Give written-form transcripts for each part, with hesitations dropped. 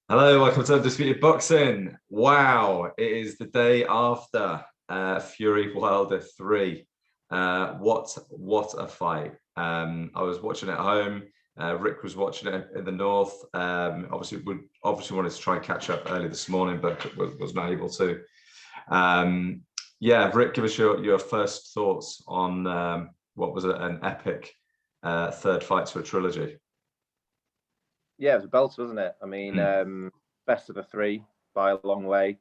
Hello, welcome to Undisputed Boxing. Wow, it is the day after Fury Wilder 3. What a fight. I was watching it at home. Rick was watching it in the north. Obviously wanted to try and catch up early this morning, but was not able to. Yeah, Rick, give us your first thoughts on what was an epic third fight to a trilogy. Yeah, it was a belter, wasn't it? I mean, best of the three by a long way.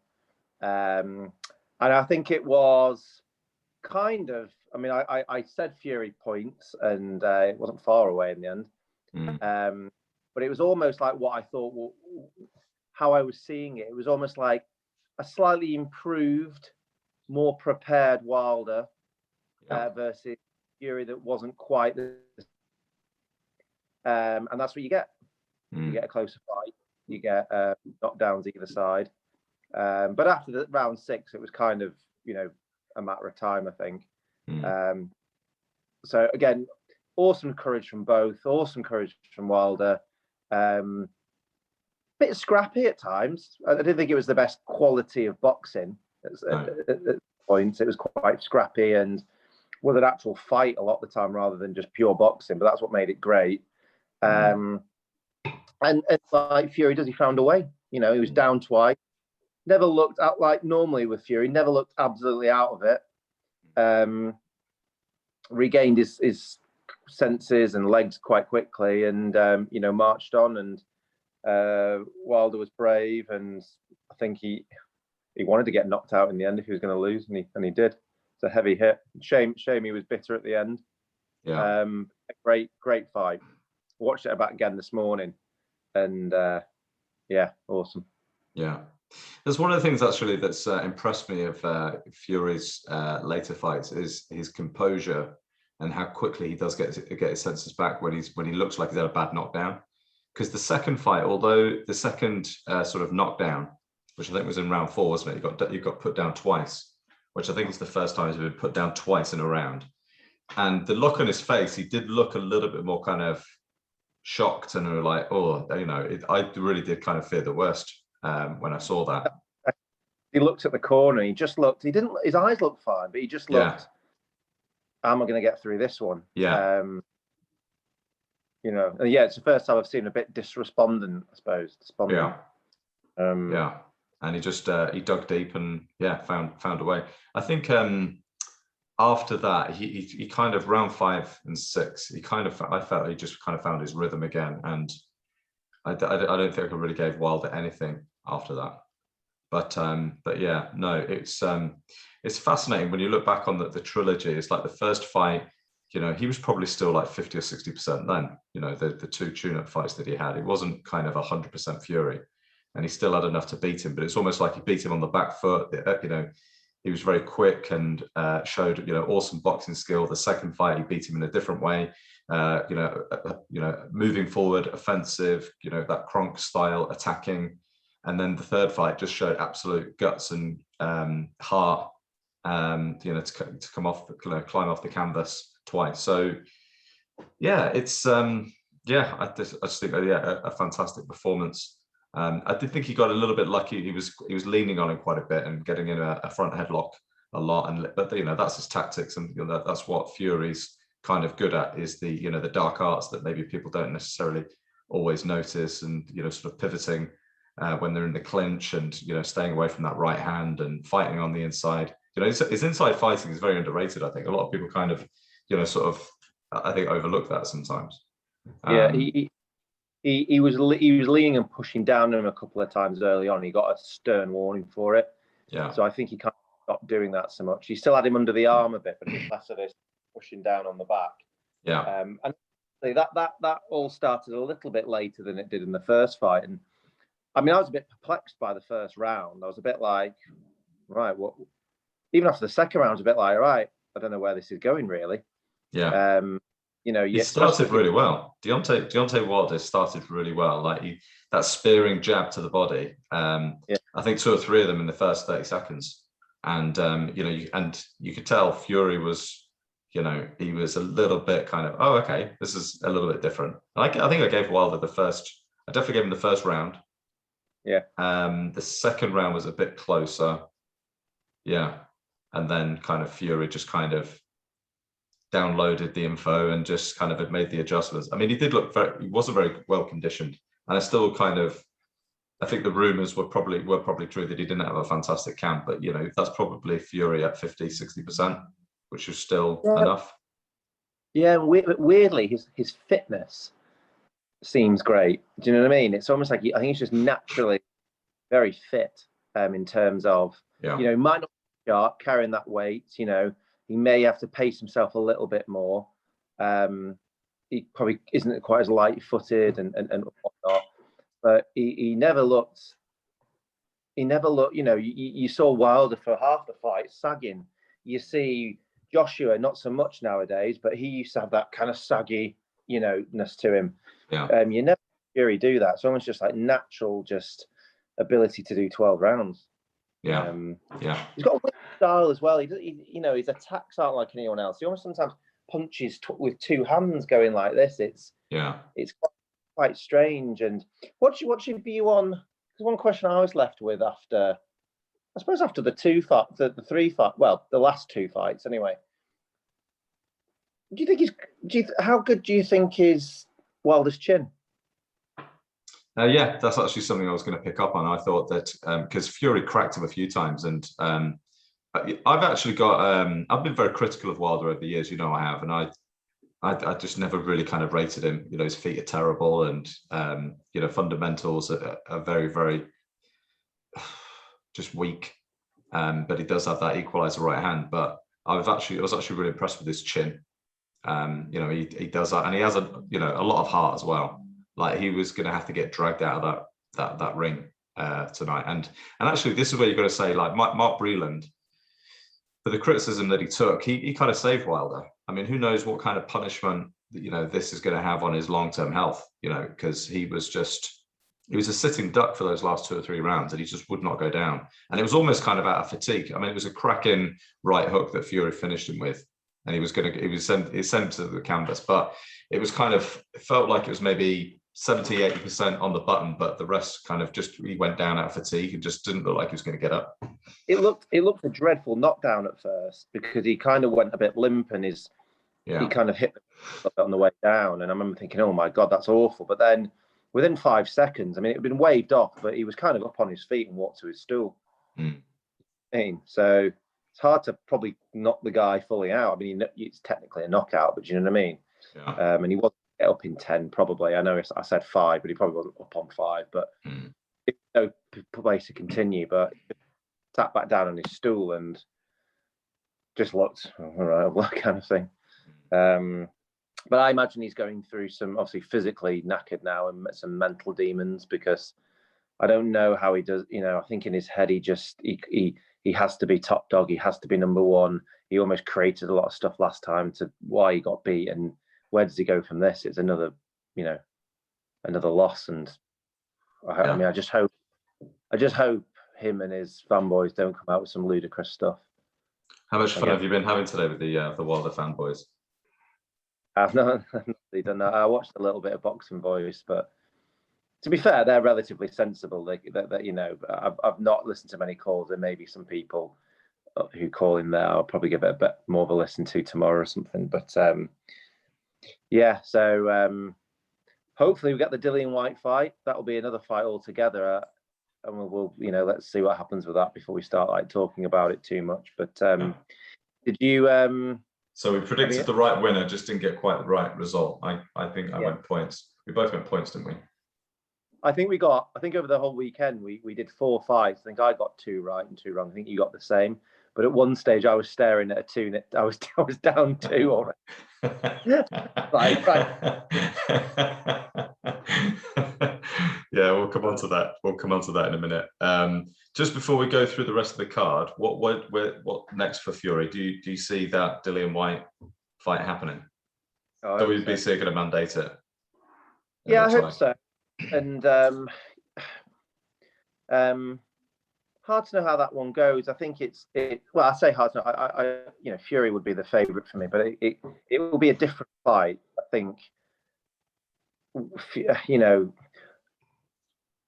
And I think it was kind of, I said Fury points and it wasn't far away in the end. But it was almost like what I thought, how I was seeing it. It was almost like a slightly improved, more prepared Wilder versus Fury that wasn't quite the and that's what you get. You get a closer fight. You get knockdowns either side. But after the round 6, it was kind of, a matter of time, I think. So again, awesome courage from both. Awesome courage from Wilder. Bit scrappy at times. I didn't think it was the best quality of boxing at points. It was quite scrappy and with an actual fight a lot of the time rather than just pure boxing. But that's what made it great. And like Fury does, he found a way. He was down twice. Never looked out like normally with Fury. Never looked absolutely out of it. Regained his senses and legs quite quickly, and marched on. And Wilder was brave, and I think he wanted to get knocked out in the end if he was going to lose, and he did. It's a heavy hit. Shame he was bitter at the end. Yeah. Great fight. Watched it back again this morning. And awesome. Yeah, there's one of the things actually that's impressed me of Fury's later fights is his composure and how quickly he does get his senses back when he looks like he's had a bad knockdown. Because the second fight, although the second sort of knockdown, which I think was in round 4, wasn't it? You got put down twice, which I think is the first time he's been put down twice in a round. And the look on his face, he did look a little bit more kind of shocked and were like, I really did kind of fear the worst when I saw that. He looked at the corner. He just looked. His eyes looked fine, but he just looked. Am I going to get through this one? Yeah. It's the first time I've seen a bit despondent, I suppose. Despondent. Yeah. And he just he dug deep and found a way. I think after that, he kind of round 5 and 6, I felt he just kind of found his rhythm again, and I don't think I really gave Wilder anything after that. But yeah, no, it's fascinating when you look back on the trilogy. It's like the first fight, he was probably still like 50 or 60% then. The 2 tune-up fights that he had, it wasn't kind of 100% Fury, and he still had enough to beat him. But it's almost like he beat him on the back foot. He was very quick and showed, awesome boxing skill. The second fight, he beat him in a different way. Moving forward, offensive. That Kronk style attacking. And then the third fight just showed absolute guts and heart. To come off, climb off the canvas twice. So yeah, it's I just think a fantastic performance. I did think he got a little bit lucky. He was leaning on him quite a bit and getting in a front headlock a lot. But that's his tactics, and that's what Fury's kind of good at, is the dark arts that maybe people don't necessarily always notice, and sort of pivoting when they're in the clinch, and staying away from that right hand and fighting on the inside. His inside fighting is very underrated. I think a lot of people kind of I think overlook that sometimes. Yeah, He was leaning and pushing down him a couple of times early on. He got a stern warning for it. Yeah. So I think he kind of stopped doing that so much. He still had him under the arm a bit, but it was less of this pushing down on the back. Yeah. And that all started a little bit later than it did in the first fight. And I mean, I was a bit perplexed by the first round. I was a bit like, right, what? Even after the second round, I was a bit like, right, I don't know where this is going really. Yeah. He started really well. Deontay Wilder started really well. Like that spearing jab to the body. I think 2 or 3 of them in the first 30 seconds. And you could tell Fury was, he was a little bit kind of, oh, okay, this is a little bit different. I think I gave Wilder I definitely gave him the first round. Yeah. The second round was a bit closer. Yeah. And then kind of Fury just kind of downloaded the info and just kind of had made the adjustments. I mean, he he wasn't very well conditioned. And I still kind of, I think the rumors were probably true that he didn't have a fantastic camp, but that's probably Fury at 50, 60%, which is still enough. Yeah, weirdly, his fitness seems great. Do you know what I mean? It's almost like I think he's just naturally very fit in terms of, might not be sharp carrying that weight. He may have to pace himself a little bit more. He probably isn't quite as light-footed and whatnot, but he never looked. You saw Wilder for half the fight sagging. You see Joshua not so much nowadays, but he used to have that kind of saggy, ness to him. Yeah. You never Fury do that. It's almost just like natural, just ability to do 12 rounds. Yeah. He's got a weird style as well. His attacks aren't like anyone else. He almost sometimes punches with two hands going like this. It's quite strange. And what's your view on? Because one question I was left with after the three fight, well, the last two fights anyway. How good do you think is Wilder's chin? Yeah, that's actually something I was going to pick up on. I thought that because Fury cracked him a few times, and I've actually got I've been very critical of Wilder over the years. I have, and I just never really kind of rated him. His feet are terrible, and fundamentals are very, very just weak. But he does have that equalizer right hand. But I was actually really impressed with his chin. He does that, and he has a lot of heart as well. Like, he was going to have to get dragged out of that ring tonight. And actually, this is where you've got to say, like, Mark Breland, for the criticism that he took, he kind of saved Wilder. I mean, who knows what kind of punishment this is going to have on his long-term health? Because he was a sitting duck for those last 2 or 3 rounds, and he just would not go down. And it was almost kind of out of fatigue. I mean, it was a cracking right hook that Fury finished him with, and he was sent to the canvas, but it felt like it was maybe 70-80% on the button, but the rest kind of he went down out of fatigue and just didn't look like he was going to get up. It looked a dreadful knockdown at first, because he kind of went a bit limp and he kind of hit on the way down. And I remember thinking, oh my God, that's awful. But then within 5 seconds, I mean, it had been waved off, but he was kind of up on his feet and walked to his stool. So it's hard to probably knock the guy fully out. I mean, it's technically a knockout, but you know what I mean? Yeah. And he wasn't up in 10 probably. I know I said 5, but he probably wasn't up on 5. But it's no place to continue. But he sat back down on his stool and just looked all right, that kind of thing. But I imagine he's going through some, obviously physically knackered now, and some mental demons, because I don't know how he does. I think in his head he has to be top dog. He has to be number one. He almost created a lot of stuff last time to why he got beat, and where does he go from this? It's another loss. And I just hope him and his fanboys don't come out with some ludicrous stuff. How much fun have you been having today with the Wilder fanboys? I've not really done that. I watched a little bit of Boxing Voice, but to be fair, they're relatively sensible. I've not listened to many calls. There may be some people who call in there. I'll probably give it a bit more of a listen to tomorrow or something. But so hopefully we get the Dillian White fight. That'll be another fight altogether, and we'll let's see what happens with that before we start talking about it too much. But did you? So we predicted the right winner, just didn't get quite the right result. I think I went points. We both went points, didn't we? I think over the whole weekend we did 4 fights. I think I got 2 right and 2 wrong. I think you got the same. But at one stage I was staring at a 2. I was down 2 already. right. Yeah, we'll come on to that. We'll come on to that in a minute. Just before we go through the rest of the card, what next for Fury? Do you see that Dillian White fight happening? WBC are going to mandate it. Yeah, I hope so. And hard to know how that one goes. I think I say hard to know. I Fury would be the favourite for me, but it will be a different fight. I think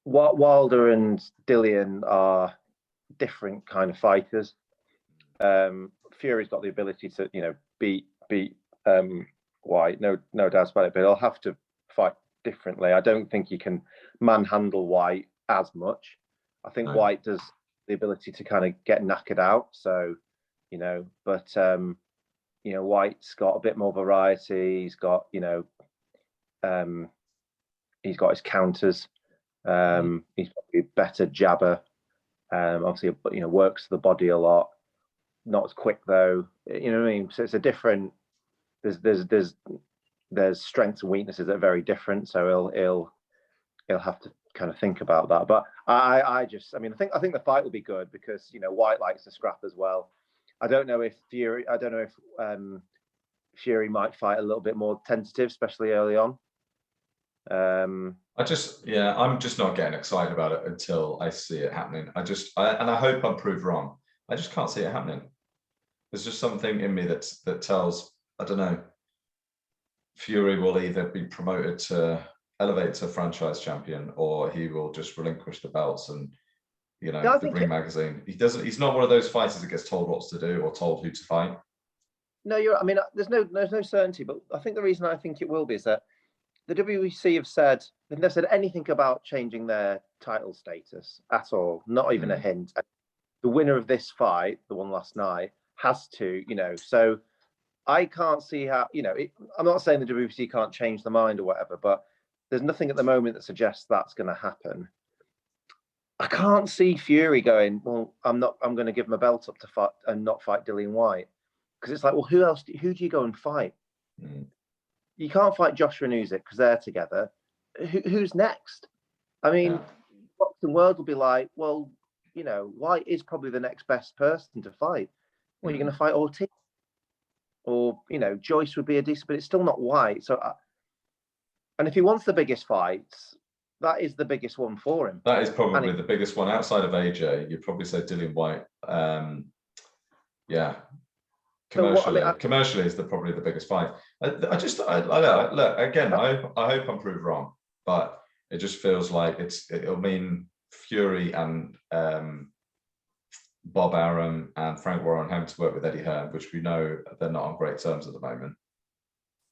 Wilder and Dillian are different kind of fighters. Fury's got the ability to, beat White, no doubt about it, but he'll have to fight differently. I don't think you can manhandle White as much. I think White does the ability to kind of get knackered out. So, but White's got a bit more variety. He's got, he's got his counters. He's probably a better jabber. Obviously, works the body a lot. Not as quick though. You know what I mean? So it's a different. There's strengths and weaknesses that are very different. So he'll have to kind of think about that. But I think the fight will be good because White likes to scrap as well. I don't know if Fury might fight a little bit more tentative, especially early on. I'm just not getting excited about it until I see it happening. And I hope I'm proved wrong. I just can't see it happening. There's just something in me that tells, I don't know, Fury will either be promoted to elevate to franchise champion, or he will just relinquish the belts and the Ring magazine. He's not one of those fighters that gets told what to do or told who to fight. No, there's no certainty, but I think the reason I think it will be is that the WEC they've never said anything about changing their title status at all. Not even a hint. The winner of this fight, the one last night, has to, so I can't see how, I'm not saying the WEC can't change the mind or whatever, but there's nothing at the moment that suggests that's going to happen. I can't see Fury going, well, I'm going to give him a belt up to fight and not fight Dillian White. Because it's like, well, who do you go and fight? You can't fight Joshua and Usyk because they're together. Who's next? I mean, boxing world will be like, well, White is probably the next best person to fight. Well, you're going to fight Ortiz. Or, Joyce would be a decent, but it's still not White. So, and if he wants the biggest fights, that is the biggest one for him. That is probably the biggest one outside of AJ. You'd probably say Dillian White. Commercially is probably the biggest fight. Look again. I hope I'm proved wrong, but it just feels like it'll mean Fury and Bob Arum and Frank Warren having to work with Eddie Hearn, which we know they're not on great terms at the moment.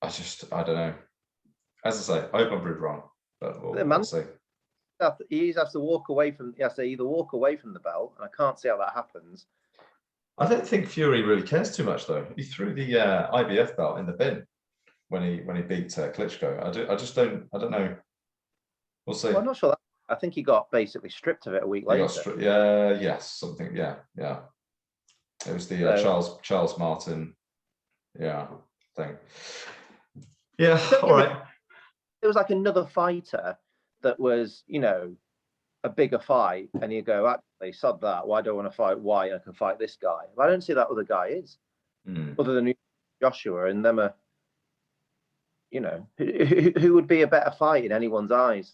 I don't know. As I say, I hope I'm proved wrong, but we'll see. He has to walk away from. He has to either walk away from the belt, and I can't see how that happens. I don't think Fury really cares too much, though. He threw the IBF belt in the bin when he beat Klitschko. I don't know. We'll see. Well, I'm not sure. I think he got basically stripped of it a week later. Something. Yeah. It was the Charles Martin, thing. Yeah, all right. There was like another fighter that was, a bigger fight, and you go, actually, sod that. Why do I want to fight White? I can fight this guy. But I don't see that other guy is, other than Joshua, and them are, who would be a better fight in anyone's eyes?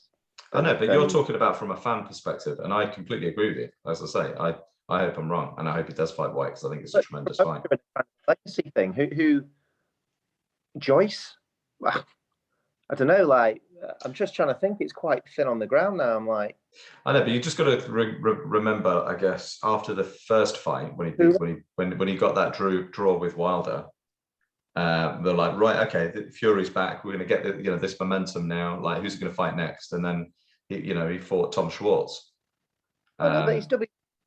I know, but you're talking about from a fan perspective, and I completely agree with you. As I say, I hope I'm wrong, and I hope he does fight White because I think it's a tremendous fight. Legacy thing. Who? Joyce? Well, I don't know. Like, I'm just trying to think. It's quite thin on the ground now. I'm like, I know, but you just got to remember, I guess, after the first fight when he got that draw with Wilder, they're like, right, okay, Fury's back. We're going to get this momentum now. Like, who's going to fight next? And then he fought Tom Schwartz. He's still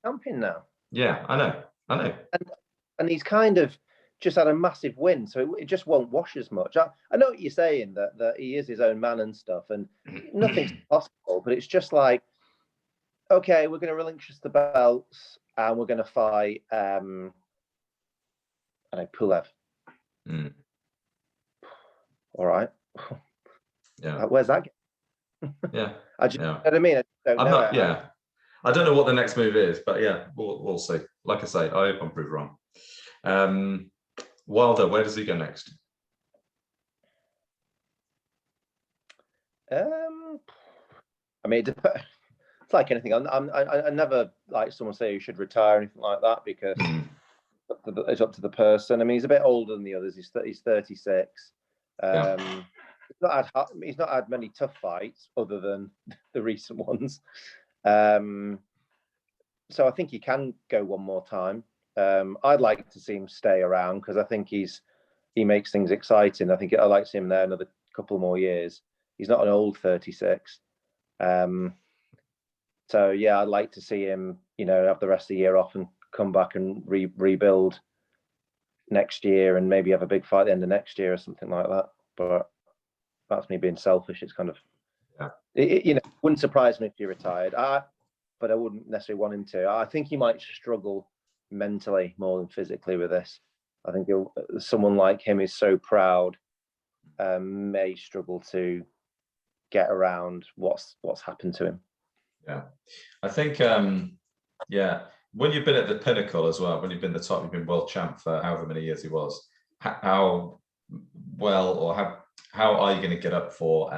champion now. Yeah, I know. And he's kind of just had a massive win, so it just won't wash as much. I know what you're saying, that he is his own man and stuff, and nothing's possible, but it's just like, okay, we're going to relinquish the belts, and we're going to fight, Pulev. All right. Yeah. Where's that? Yeah. You know what I mean? I don't know what the next move is, but yeah, we'll see. Like I say, I hope I'm proved wrong. Wilder, where does he go next? I mean, it's like anything. I never like someone say you should retire or anything like that, because it's up to the person. I mean, he's a bit older than the others. He's 36. he's not had many tough fights other than the recent ones. So I think he can go one more time. I'd like to see him stay around because I think he makes things exciting. I think I like to see him there another couple more years. He's not an old 36. So yeah, I'd like to see him, have the rest of the year off and come back and rebuild next year and maybe have a big fight at the end of next year or something like that. But that's me being selfish. It's kind of, it wouldn't surprise me if he retired. But I wouldn't necessarily want him to. I think he might struggle mentally more than physically with this. I think someone like him is so proud, may struggle to get around what's happened to him. Yeah, I think when you've been at the pinnacle as well, when you've been the top, you've been world champ for however many years he was. How well or how are you going to get up for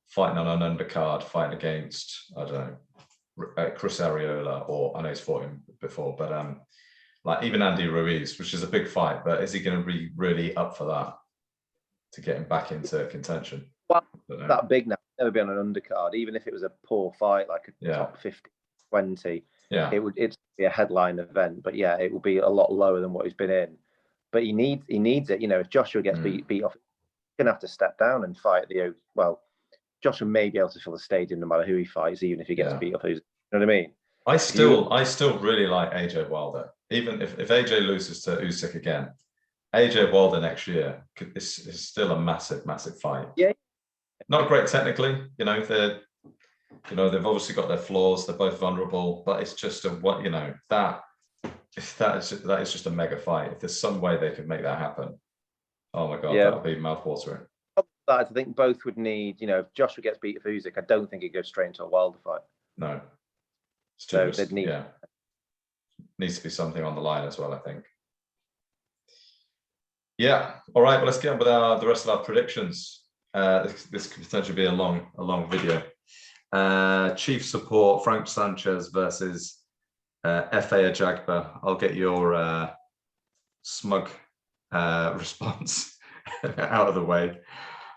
fighting on an undercard, fighting against, I don't know, Chris Arreola, or I know he's fought him before, but like even Andy Ruiz, which is a big fight, but is he going to be really up for that to get him back into contention? Well, that big now, never be on an undercard, even if it was a poor fight, like a top 50, 20. Yeah, it's be a headline event, but yeah, it will be a lot lower than what he's been in. But he needs it. If Joshua gets beat off, he's gonna have to step down and fight Joshua may be able to fill the stadium no matter who he fights, even if he gets beat off. You know what I mean? I still really like AJ Wilder. Even if AJ loses to Usyk again, AJ Wilder next year is still a massive fight. Yeah. Not great technically, they've obviously got their flaws. They're both vulnerable, but it's just that is just a mega fight. If there's some way they could make that happen, oh my god, that would be mouthwatering. I think both would need, if Joshua gets beat of Usyk, I don't think it goes straight into a Wilder fight. No. So they'd need. Needs to be something on the line as well, I think. Yeah. All right. Well, let's get on with the rest of our predictions. This could potentially be a long video. Chief support: Frank Sanchez versus F.A. Ajagba. I'll get your smug response out of the way.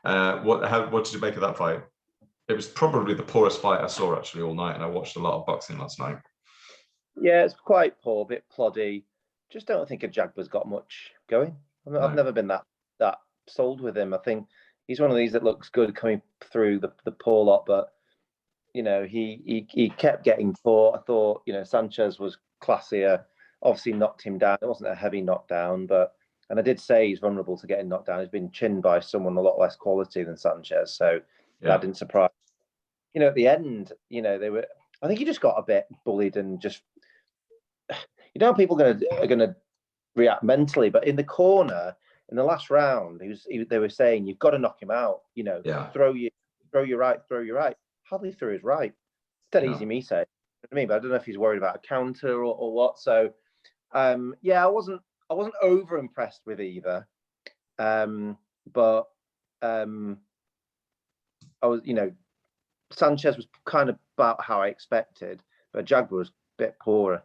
What did you make of that fight? It was probably the poorest fight I saw actually all night, and I watched a lot of boxing last night. Yeah, it's quite poor, a bit ploddy. Just don't think Ajagba's got much going. I've never been that sold with him. I think he's one of these that looks good coming through the poor lot, but he kept getting poor. I thought Sanchez was classier. Obviously knocked him down. It wasn't a heavy knockdown, and I did say he's vulnerable to getting knocked down. He's been chinned by someone a lot less quality than Sanchez, so that didn't surprise. At the end, they were. I think he just got a bit bullied and just. People are going to react mentally, but in the corner in the last round, they were saying you've got to knock him out. Throw your right. Hardly threw his right. Dead easy, me say. But I don't know if he's worried about a counter or what. So, I wasn't over impressed with either. But I was, Sanchez was kind of about how I expected, but Ajagba was a bit poorer.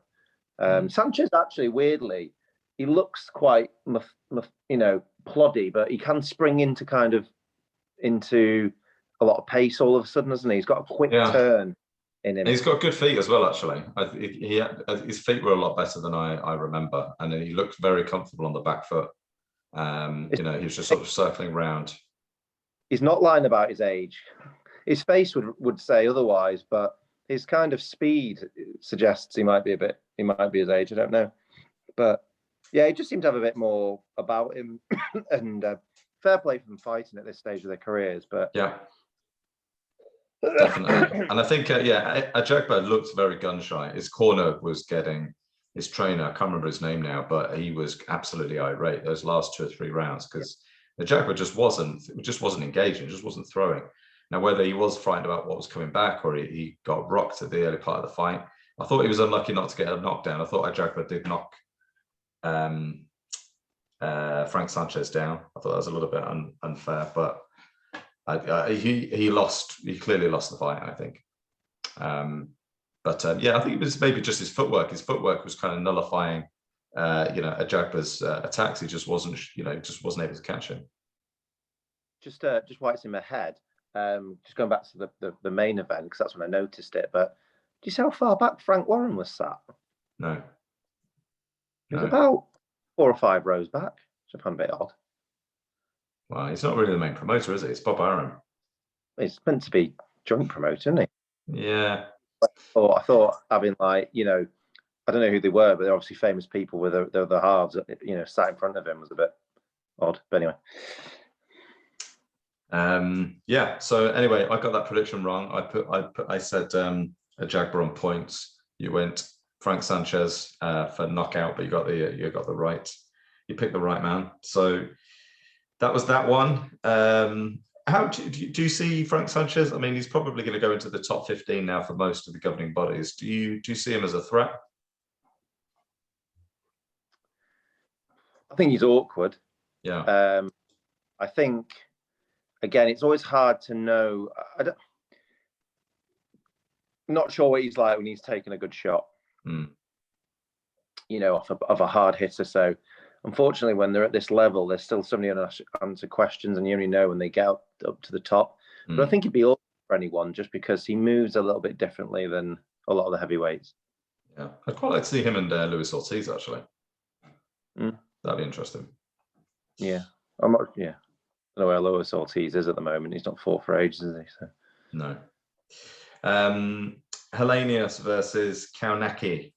Sanchez actually, weirdly, he looks quite, ploddy, but he can spring into a lot of pace all of a sudden, hasn't he? He's got a quick turn in him. And he's got good feet as well, actually. His feet were a lot better than I remember, and he looked very comfortable on the back foot. He was just sort of circling around. He's not lying about his age. His face would say otherwise, but his kind of speed suggests he might be his age. I don't know, but yeah, he just seemed to have a bit more about him. And fair play for them fighting at this stage of their careers, but yeah, definitely. And I think Ajagba looked very gun shy. His corner was getting his trainer. I can't remember his name now, but he was absolutely irate those last 2 or 3 rounds because Ajagba just wasn't engaging, just wasn't throwing. Now, whether he was frightened about what was coming back or he got rocked at the early part of the fight, I thought he was unlucky not to get a knockdown. I thought Ajagba did knock Frank Sanchez down. I thought that was a little bit unfair, but he lost. He clearly lost the fight, I think. I think it was maybe just his footwork. His footwork was kind of nullifying, Ajagba's attacks. He just wasn't able to catch him. just while it's in my head, just going back to the main event, because that's when I noticed it. But do you see how far back Frank Warren was sat? No. He was about 4 or 5 rows back, which I found a bit odd. Well, he's not really the main promoter, is it? It's Bob Arum. He's meant to be joint promoter, isn't he? Yeah. Or I thought having, like, you know, I don't know who they were, but they're obviously famous people with the halves, you know, sat in front of him was a bit odd. But anyway. Yeah. So anyway, I got that prediction wrong. I said Ajagba on points. You went Frank Sanchez for knockout, but you got the right. You picked the right man. So that was that one. How do you see Frank Sanchez? I mean, he's probably going to go into the top 15 now for most of the governing bodies. Do you see him as a threat? I think he's awkward. Yeah. I think, again, it's always hard to know. Not sure what he's like when he's taking a good shot. You know, off of a hard hitter. So, unfortunately, when they're at this level, there's still so many unanswered questions, and you only know when they get up to the top. But I think he'd be awkward for anyone just because he moves a little bit differently than a lot of the heavyweights. Yeah, I'd quite like to see him and Luis Ortiz actually. That'd be interesting. Yeah, I'm not. Yeah, I don't know where Luis Ortiz is at the moment. He's not fought for ages, is he? So. No. Helenius versus Kownacki.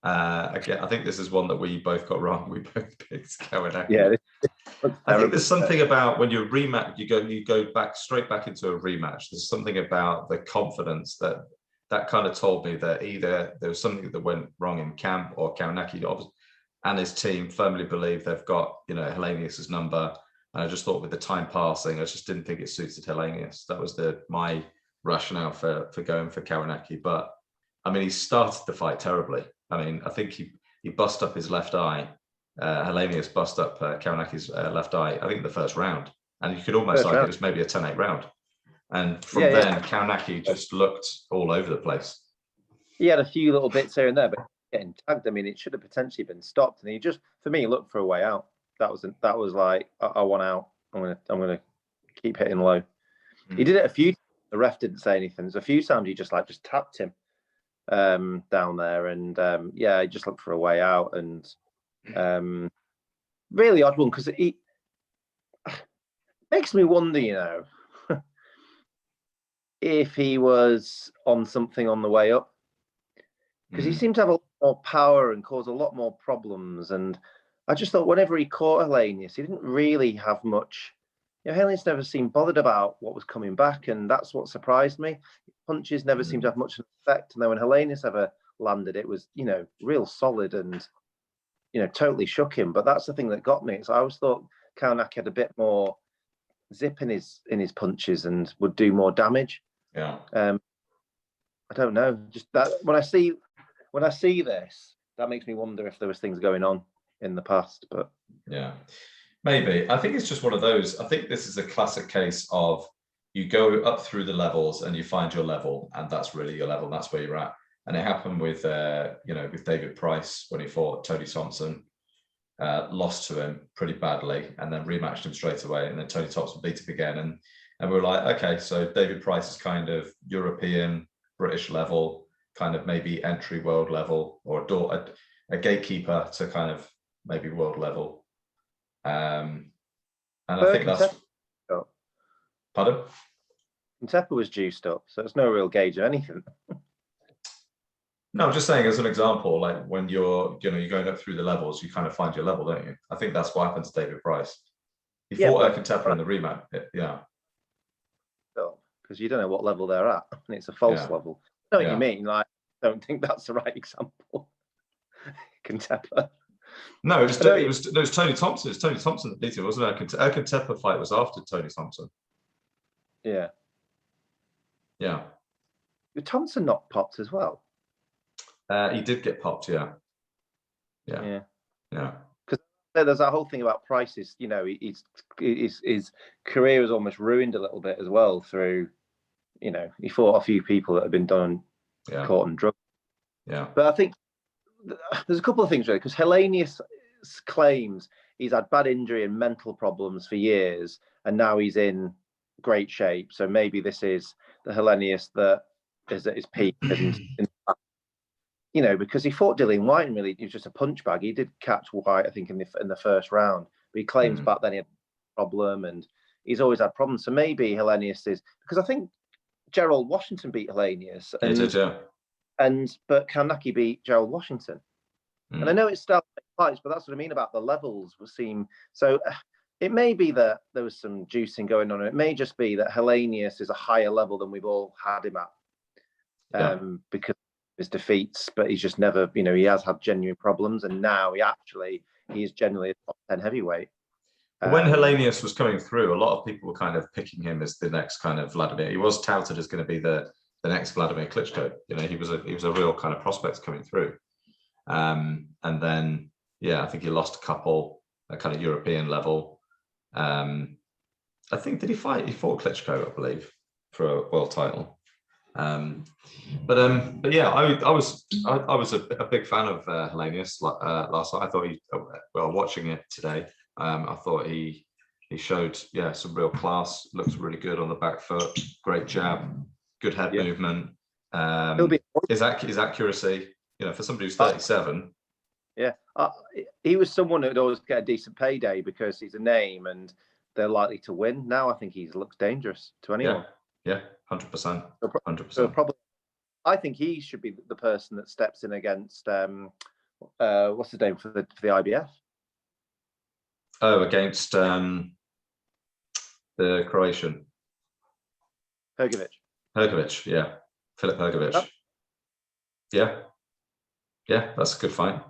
Again, I think this is one that we both got wrong. We both picked Kownacki. Yeah, I think there's something about when you rematch, you go back straight back into a rematch. There's something about the confidence that kind of told me that either there was something that went wrong in camp, or Kownacki and his team firmly believe they've got, you know, Helenius's number. And I just thought with the time passing, I just didn't think it suited Helenius. That was my rationale for going for Kownacki. But I mean, he started the fight terribly. I mean, I think he bust up his left eye. Helenius bust up Kownacki's left eye, I think in the first round. And you could almost argue it was maybe a 10-8 round. And from then, Kownacki just looked all over the place. He had a few little bits here and there, but getting tagged. I mean, it should have potentially been stopped. And he just, for me, looked for a way out. That was like, I want out. I'm gonna keep hitting low. He did it a few. The ref didn't say anything. There's a few times he just tapped him down there, and he just looked for a way out. And really odd one, because he makes me wonder, you know, if he was on something on the way up, because he seemed to have a lot more power and cause a lot more problems. And I just thought whenever he caught Helenius, he didn't really have much. You know, Helenius never seemed bothered about what was coming back, and that's what surprised me. Punches never seemed to have much effect, and then when Helenius ever landed, it was, you know, real solid and, you know, totally shook him. But that's the thing that got me. So I always thought Kownacki had a bit more zip in his punches and would do more damage. Yeah. I don't know. Just that when I see this, that makes me wonder if there was things going on in the past. But yeah, maybe. I think it's just one of those. I think this is a classic case of you go up through the levels and you find your level, and that's really your level. And that's where you're at. And it happened with with David Price when he fought Tony Thompson. Lost to him pretty badly, and then rematched him straight away. And then Tony Thompson beat him again, and we were like, okay, so David Price is kind of European, British level, kind of maybe entry world level, or a gatekeeper to kind of maybe world level. And I think that's. Pardon? Tepper was juiced up, so it's no real gauge of anything. No, I'm just saying as an example, like when you're going up through the levels, you kind of find your level, don't you? I think that's what happened to David Price. He fought Erkan Tepper in the rematch. Yeah. Because you don't know what level they're at, and it's a false level. I know what you mean. Like, I don't think that's the right example. Tepper. No, it was Tony Thompson. It was Tony Thompson that beat him, wasn't it? Erkan Tepper fight was after Tony Thompson. Yeah. Yeah. Did Thompson not popped as well? He did get popped, yeah. Yeah. Because there's that whole thing about prices. You know, his career was almost ruined a little bit as well through, you know, he fought a few people that have been done caught and drugged. Yeah. But I think there's a couple of things really, because Helenius claims he's had bad injury and mental problems for years, and now he's in great shape. So maybe this is the Helenius that is at his peak, and you know, because he fought Dillian White and really he was just a punch bag. He did catch White, I think, in the first round, but he claims back then he had a problem, and he's always had problems. So maybe Helenius is, because I think Gerald Washington beat Helenius, and he did, yeah. But Kownacki beat Gerald Washington. And I know it's still fights, but that's what I mean about the levels will seem so. It may be that there was some juicing going on. It may just be that Helenius is a higher level than we've all had him at, because of his defeats. But he's just never, you know, he has had genuine problems, and now he is generally a top 10 heavyweight. When Helenius was coming through, a lot of people were kind of picking him as the next kind of Vladimir. He was touted as going to be the next Vladimir Klitschko. You know, he was a real kind of prospect coming through. And then, I think he lost a couple at kind of European level. I think, did he fight? He fought Klitschko, I believe, for a world title. But yeah, I was a big fan of Helenius last night. I thought watching it today, I thought he showed some real class. Looks really good on the back foot. Great jab, good head movement. His accuracy, you know, for somebody who's 37. Yeah, he was someone who'd always get a decent payday because he's a name and they're likely to win. Now I think he looks dangerous to anyone. Yeah, 100%. 100%. So probably, I think he should be the person that steps in against what's his name for the IBF? Oh, against the Croatian. Hrgović, yeah. Filip Hrgović. Yep. Yeah, that's a good fight.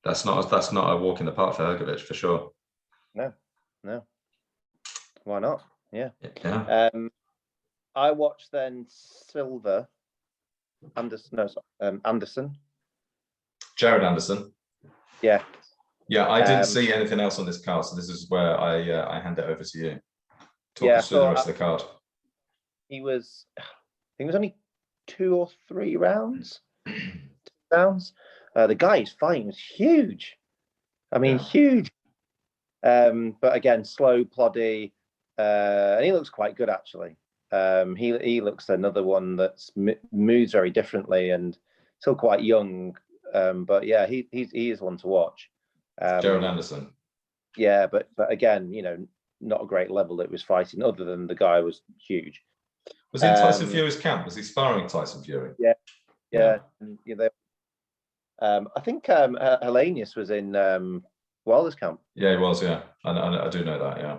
That's not a walk in the park for Hrgović, for sure. No. Why not? Yeah. I watched then Silva Anderson. Jared Anderson. Yeah. Yeah, I didn't see anything else on this card, so this is where I hand it over to you. Talk us through the rest of the card. I think it was only 2 or 3 rounds. The guy he's fighting was huge. I mean, huge. But again, slow, ploddy, and he looks quite good actually. He looks another one that moves very differently and still quite young. But yeah, he is one to watch. Jared Anderson. Yeah, but again, you know, not a great level that was fighting, other than the guy was huge. Was he in Tyson Fury's camp? Was he sparring Tyson Fury? Yeah. And, you know, I think Helenius was in Wilder's camp. Yeah, he was. Yeah, I do know that. Yeah.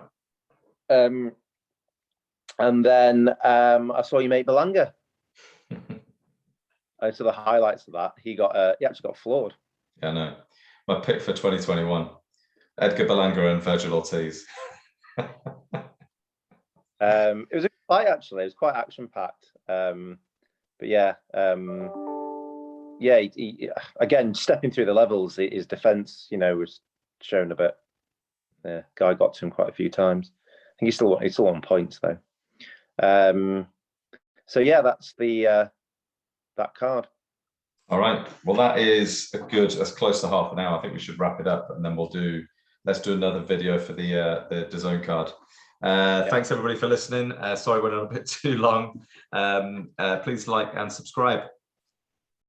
And then I saw you mate Belanga. I saw the highlights of that. He actually got floored. Yeah, I know. My pick for 2021: Edgar Belanga and Virgil Ortiz. It was a good fight actually. It was quite action packed. But yeah, he again stepping through the levels. His defense, you know, was shown a bit. Yeah, guy got to him quite a few times. I think he's still on points though. So yeah, that's the that card. All right. Well, that's close to half an hour. I think we should wrap it up, and then let's do another video for the DAZN card. Thanks everybody for listening. Sorry, we went on a bit too long. Please like and subscribe.